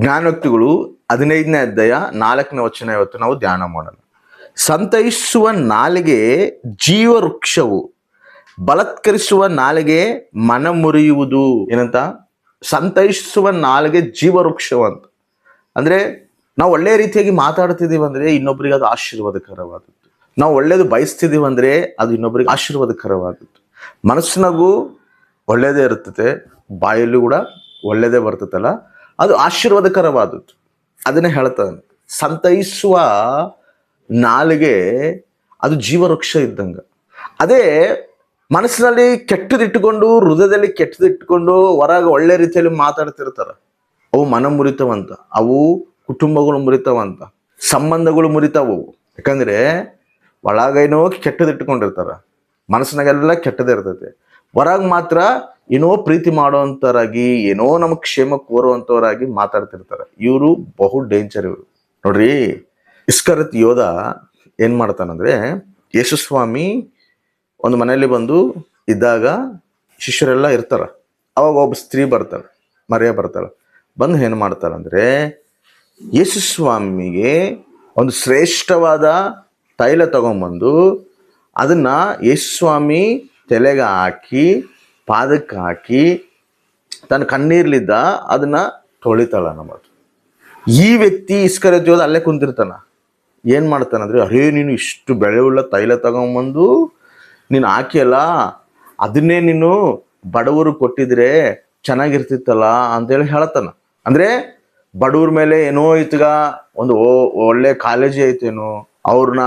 ಜ್ಞಾನೋಕ್ತಿಗಳು 15ನೇ ಅಧ್ಯಾಯ 4ನೇ ವಚನ ಇವತ್ತು ನಾವು ಧ್ಯಾನ ಮಾಡೋಣ. ಸಂತೈಸುವ ನಾಲಿಗೆ ಜೀವ ವೃಕ್ಷವು, ಬಲತ್ಕರಿಸುವ ನಾಲಿಗೆ ಮನ ಮುರಿಯುವುದು. ಏನಂತ? ಸಂತೈಸುವ ನಾಲಿಗೆ ಜೀವ ವೃಕ್ಷವು ಅಂತ. ಅಂದ್ರೆ ನಾವು ಒಳ್ಳೆ ರೀತಿಯಾಗಿ ಮಾತಾಡ್ತಿದ್ದೀವಿ ಅಂದ್ರೆ ಇನ್ನೊಬ್ಬರಿಗೆ ಅದು ಆಶೀರ್ವಾದಕರವಾದದ್ದು. ನಾವು ಒಳ್ಳೇದು ಬಯಸ್ತಿದ್ದೀವಿ ಅಂದ್ರೆ ಅದು ಇನ್ನೊಬ್ಬರಿಗೆ ಆಶೀರ್ವಾದಕರವಾದದ್ದು. ಮನಸ್ಸಿನಾಗೂ ಒಳ್ಳೇದೇ ಇರ್ತದೆ, ಬಾಯಲ್ಲೂ ಕೂಡ ಒಳ್ಳೇದೇ ಬರ್ತದಲ್ಲ, ಅದು ಆಶೀರ್ವಾದಕರವಾದದ್ದು. ಅದನ್ನೇ ಹೇಳ್ತಾನೆ. ಸಂತೈಸುವ ನಾಲಿಗೆ ಅದು ಜೀವವೃಕ್ಷ ಇದ್ದಂಗೆ. ಅದೇ ಮನಸ್ಸಿನಲ್ಲಿ ಕೆಟ್ಟದಿಟ್ಟುಕೊಂಡು, ಹೃದಯದಲ್ಲಿ ಕೆಟ್ಟದಿಟ್ಟುಕೊಂಡು ಹೊರಗೆ ಒಳ್ಳೆ ರೀತಿಯಲ್ಲಿ ಮಾತಾಡ್ತಿರ್ತಾರೆ, ಅವು ಮನ ಮುರಿತವಂತ, ಅವು ಕುಟುಂಬಗಳು ಮುರಿತವಂತ, ಸಂಬಂಧಗಳು ಮುರಿತಾವು. ಯಾಕಂದ್ರೆ ಒಳಗೇನೋ ಕೆಟ್ಟದಿಟ್ಟುಕೊಂಡಿರ್ತಾರ, ಮನಸ್ಸಿನಾಗೆಲ್ಲ ಕೆಟ್ಟದೇ ಇರ್ತೈತೆ, ಹೊರಗೆ ಮಾತ್ರ ಏನೋ ಪ್ರೀತಿ ಮಾಡೋವಂಥವ್ರಾಗಿ, ಏನೋ ನಮಗೆ ಕ್ಷೇಮ ಕೋರುವಂಥವ್ರಾಗಿ ಮಾತಾಡ್ತಿರ್ತಾರೆ. ಇವರು ಬಹು ಡೇಂಜರ್ ಇವರು. ನೋಡ್ರಿ, ಇಸ್ಕರಿಯೋತ ಯೋಧ ಏನ್ ಮಾಡ್ತಾನಂದ್ರೆ, ಯೇಸುಸ್ವಾಮಿ ಒಂದು ಮನೆಯಲ್ಲಿ ಬಂದು ಇದ್ದಾಗ ಶಿಷ್ಯರೆಲ್ಲ ಇರ್ತಾರ. ಅವಾಗ ಒಬ್ಬ ಸ್ತ್ರೀ ಬರ್ತಾಳೆ, ಮರಿಯ ಬರ್ತಾಳೆ. ಬಂದು ಏನು ಮಾಡ್ತಾರಂದ್ರೆ, ಯೇಸುಸ್ವಾಮಿಗೆ ಒಂದು ಶ್ರೇಷ್ಠವಾದ ತೈಲ ತಗೊಂಬಂದು ಅದನ್ನ ಯೇಸುಸ್ವಾಮಿ ತಲೆಗೆ ಹಾಕಿ, ಪಾದಕ್ಕೆ ಹಾಕಿ, ತನ್ನ ಕಣ್ಣೀರ್ಲಿದ್ದ ಅದನ್ನ ತೊಳಿತಾಳ ನಮ್ಮದು. ಈ ವ್ಯಕ್ತಿ ಇಸ್ಕರಿಯೋತ ಯೋಧ ಅಲ್ಲೇ ಕುಂತಿರ್ತಾನ. ಏನ್ ಮಾಡ್ತಾನಂದ್ರೆ, ಅರೇ ನೀನು ಇಷ್ಟು ಬೆಳೆಯುಳ್ಳ ತೈಲ ತಗೊಂಬಂದು ನೀನು ಹಾಕಿಯಲ್ಲ, ಅದನ್ನೇ ನೀನು ಬಡವರು ಕೊಟ್ಟಿದ್ರೆ ಚೆನ್ನಾಗಿರ್ತಿತ್ತಲ್ಲ ಅಂತೇಳಿ ಹೇಳ್ತಾನ. ಅಂದ್ರೆ ಬಡವ್ರ ಮೇಲೆ ಏನೋ ಇತ್ಗ ಒಂದು ಒಳ್ಳೆ ಕಾಳಜಿ ಐತೇನೋ, ಅವ್ರನ್ನ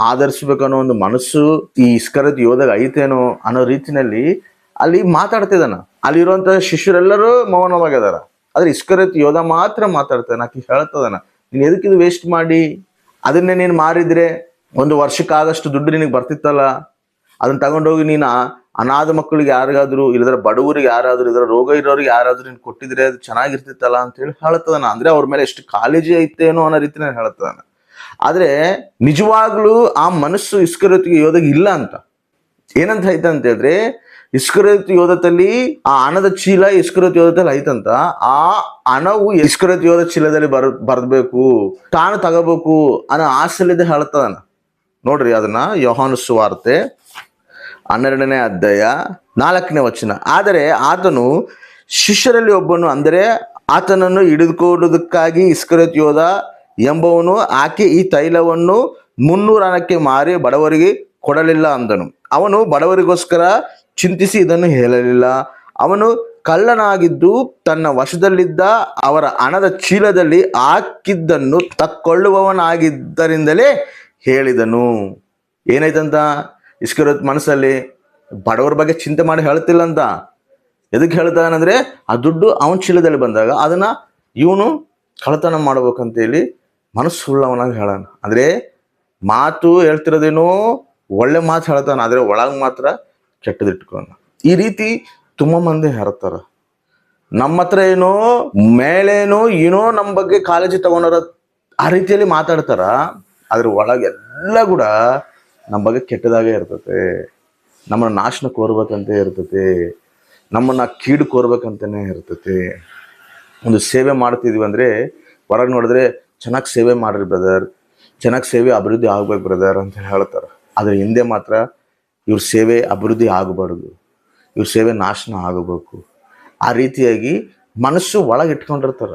ಆಧರಿಸ್ಬೇಕನ್ನೋ ಒಂದು ಮನಸ್ಸು ಈ ಇಸ್ಕರಿಯೋತ ಯೋಧಗ ಐತೇನೋ ಅನ್ನೋ ರೀತಿನಲ್ಲಿ ಅಲ್ಲಿ ಮಾತಾಡ್ತಿದ್ದಾನ. ಅಲ್ಲಿರುವಂತ ಶಿಷ್ಯರೆಲ್ಲರೂ ಮೌನವಾಗಿದಾರ. ಆದ್ರೆ ಇಸ್ಕರಿಯೋತ ಯೋಧ ಮಾತ್ರ ಮಾತಾಡ್ತಾನೆ. ಆಕಿ ಹೇಳ್ತದಾನ, ನೀನ್ ಎದಕ್ಕಿದು ವೇಸ್ಟ್ ಮಾಡಿ, ಅದನ್ನೇ ನೀನು ಮಾರಿದ್ರೆ ಒಂದು ವರ್ಷಕ್ಕಾಗಷ್ಟು ದುಡ್ಡು ನಿನಗೆ ಬರ್ತಿತ್ತಲ್ಲ, ಅದನ್ನ ತಗೊಂಡೋಗಿ ನೀನು ಅನಾಥ ಮಕ್ಕಳಿಗೆ ಯಾರಿಗಾದ್ರು, ಇಲ್ಲದ್ರೆ ಬಡವರಿಗೆ ಯಾರಾದ್ರೂ, ಇದ್ರ ರೋಗ ಇರೋರಿಗೆ ಯಾರಾದ್ರೂ ನೀನು ಕೊಟ್ಟಿದ್ರೆ ಅದು ಚೆನ್ನಾಗಿರ್ತಿತ್ತಲ್ಲ ಅಂತ ಹೇಳಿ ಹೇಳ್ತದಾನ. ಅಂದ್ರೆ ಅವ್ರ ಮೇಲೆ ಎಷ್ಟು ಕಾಳಜಿ ಐತೇನೋ ಅನ್ನೋ ರೀತಿನ ಹೇಳ್ತದಾನ. ಆದ್ರೆ ನಿಜವಾಗ್ಲೂ ಆ ಮನಸ್ಸು ಇಸ್ಕರಿಯೋತ ಯೋಧಗೆ ಇಲ್ಲ ಅಂತ. ಏನಂತ ಐತ ಅಂತ ಹೇಳಿದ್ರೆ, ಇಸ್ಕರಿಯೋತ ಯೋಧದಲ್ಲಿ ಆ ಹಣದ ಚೀಲ ಇಸ್ಕರಿಯೋತ ಯೋಧದಲ್ಲಿ ಐತಂತ. ಆ ಹಣವು ಇಸ್ಕರಿಯೋತ ಯೋಧ ಚೀಲದಲ್ಲಿ ಬರ್ಬೇಕು, ತಾನು ತಗೋಬೇಕು ಅನ್ನೋ ಆಸೆಲಿದೆ ಹೇಳ್ತದಾನ. ನೋಡ್ರಿ ಅದನ್ನ, ಯೋಹಾನ ಸುವಾರ್ತೆ 12ನೇ ಅಧ್ಯಾಯ 4ನೇ ವಚನ. ಆದರೆ ಆತನು ಶಿಷ್ಯರಲ್ಲಿ ಒಬ್ಬನು, ಅಂದರೆ ಆತನನ್ನು ಹಿಡಿದುಕೊಳ್ಳುವುದಕ್ಕಾಗಿ ಇಸ್ಕರಿಯೋತ ಯೋಧ ಎಂಬವನು ಆಕೆ ಈ ತೈಲವನ್ನು 300 ಹಣಕ್ಕೆ ಮಾರಿ ಬಡವರಿಗೆ ಕೊಡಲಿಲ್ಲ ಅಂದನು. ಅವನು ಬಡವರಿಗೋಸ್ಕರ ಚಿಂತಿಸಿ ಇದನ್ನು ಹೇಳಲಿಲ್ಲ. ಅವನು ಕಳ್ಳನಾಗಿದ್ದು ತನ್ನ ವಶದಲ್ಲಿದ್ದ ಅವರ ಹಣದ ಚೀಲದಲ್ಲಿ ಹಾಕಿದ್ದನ್ನು ತಕ್ಕೊಳ್ಳುವವನಾಗಿದ್ದರಿಂದಲೇ ಹೇಳಿದನು. ಏನಾಯ್ತಂತ? ಇಸ್ಕರಿಯೋತ ಮನಸ್ಸಲ್ಲಿ ಬಡವರ ಬಗ್ಗೆ ಚಿಂತೆ ಮಾಡಿ ಹೇಳ್ತಿಲ್ಲ ಅಂತ. ಎದಕ್ಕೆ ಹೇಳ್ತಾನಂದ್ರೆ, ಆ ದುಡ್ಡು ಅವನ ಚೀಲದಲ್ಲಿ ಬಂದಾಗ ಅದನ್ನ ಇವನು ಕಳ್ಳತನ ಮಾಡ್ಬೇಕಂತೇಳಿ ಮನಸ್ಸುಳ್ಳವನಾಗಿ ಹೇಳೋಣ. ಅಂದ್ರೆ ಮಾತು ಹೇಳ್ತಿರೋದೇನೋ ಒಳ್ಳೆ ಮಾತು ಹೇಳ್ತಾನ, ಆದ್ರೆ ಒಳಗೆ ಮಾತ್ರ ಕೆಟ್ಟದಿಟ್ಕೋಣ. ಈ ರೀತಿ ತುಂಬಾ ಮಂದಿ ಹೇಳ್ತಾರ. ನಮ್ಮ ಹತ್ರ ಏನೋ ಮೇಲೇನೋ ಏನೋ ನಮ್ಮ ಬಗ್ಗೆ ಕಾಳಜಿ ತಗೊಂಡಾರ, ಆ ರೀತಿಯಲ್ಲಿ ಮಾತಾಡ್ತಾರ. ಆದ್ರೆ ಒಳಗೆಲ್ಲ ಕೂಡ ನಮ್ಮ ಬಗ್ಗೆ ಕೆಟ್ಟದಾಗೆ ಇರ್ತತೆ, ನಮ್ಮನ್ನ ನಾಶನ ಕೋರ್ಬೇಕಂತ ಇರ್ತತೆ, ನಮ್ಮನ್ನ ಕೀಡು ಕೋರ್ಬೇಕಂತಾನೆ ಇರ್ತತೆ. ಒಂದು ಸೇವೆ ಮಾಡ್ತಿದ್ವಿ ಅಂದ್ರೆ ಹೊರಗೆ ನೋಡಿದ್ರೆ ಚೆನ್ನಾಗಿ ಸೇವೆ ಮಾಡ್ರಿ ಬ್ರದರ್, ಚೆನ್ನಾಗಿ ಸೇವೆ ಅಭಿವೃದ್ಧಿ ಆಗ್ಬೇಕು ಬ್ರದರ್ ಅಂತ ಹೇಳ್ತಾರೆ. ಆದ್ರೆ ಹಿಂದೆ ಮಾತ್ರ ಇವ್ರ ಸೇವೆ ಅಭಿವೃದ್ಧಿ ಆಗಬಾರ್ದು, ಇವ್ರ ಸೇವೆ ನಾಶನ ಆಗಬೇಕು. ಆ ರೀತಿಯಾಗಿ ಮನಸ್ಸು ಒಳಗೆ ಇಟ್ಕೊಂಡಿರ್ತಾರ.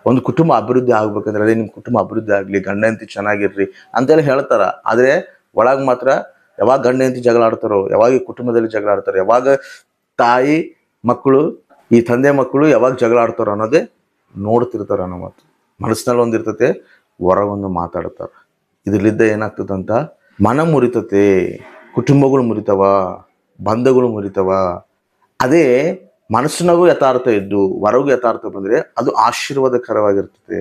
ಒಂದು ಕುಟುಂಬ ಅಭಿವೃದ್ಧಿ ಆಗ್ಬೇಕಂದ್ರೆ, ಅದೇ ನಿಮ್ಮ ಕುಟುಂಬ ಅಭಿವೃದ್ಧಿ ಆಗಲಿ, ಗಂಡ ಹೆಂಡತಿ ಚೆನ್ನಾಗಿರ್ರಿ ಅಂತೇಳಿ ಹೇಳ್ತಾರ. ಆದರೆ ಒಳಗೆ ಮಾತ್ರ ಯಾವಾಗ ಗಂಡ ಹೆಂಡತಿ ಜಗಳ ಆಡ್ತಾರೋ, ಯಾವಾಗ ಈ ಕುಟುಂಬದಲ್ಲಿ ಜಗಳ ಆಡ್ತಾರೋ, ಯಾವಾಗ ತಾಯಿ ಮಕ್ಕಳು, ಈ ತಂದೆ ಮಕ್ಕಳು ಯಾವಾಗ ಜಗಳ ಆಡ್ತಾರೋ ಅನ್ನೋದೇ ನೋಡ್ತಿರ್ತಾರ. ನಮ್ಮ ಮನಸ್ಸಿನಲ್ಲಿ ಒಂದಿರ್ತತೆ, ಹೊರಗೊಂದು ಮಾತಾಡ್ತಾರ. ಇದರಲ್ಲಿದ್ದ ಏನಾಗ್ತದಂತ, ಮನ ಮುರಿತತೆ, ಕುಟುಂಬಗಳು ಮುರಿತವ, ಬಂಧಗಳು ಮುರಿತವ. ಅದೇ ಮನಸ್ಸಿನಾಗೂ ಯಥಾರ್ಥ ಇದ್ದು ಹೊರಗೂ ಯಥಾರ್ಥ ಬಂದ್ರೆ ಅದು ಆಶೀರ್ವಾದಕರವಾಗಿರ್ತದೆ.